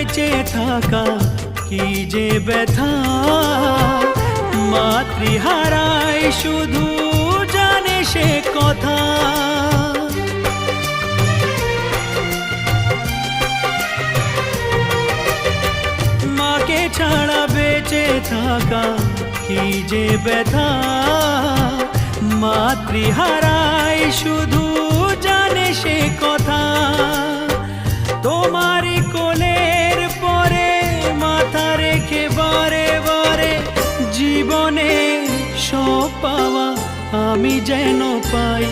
বেঁচে থাকা কি যে ব্যথা, মাতৃহারায় শুধু জানে সে কথা। মাকে ছাড়া বেঁচে থাকা কি যে ব্যথা, মাতৃহারায় শুধু জানে সে কথা। তোমারই কোলের পরে মাথা রেখে বারে বারে জীবনে সব পাওয়া আমি যেন পাই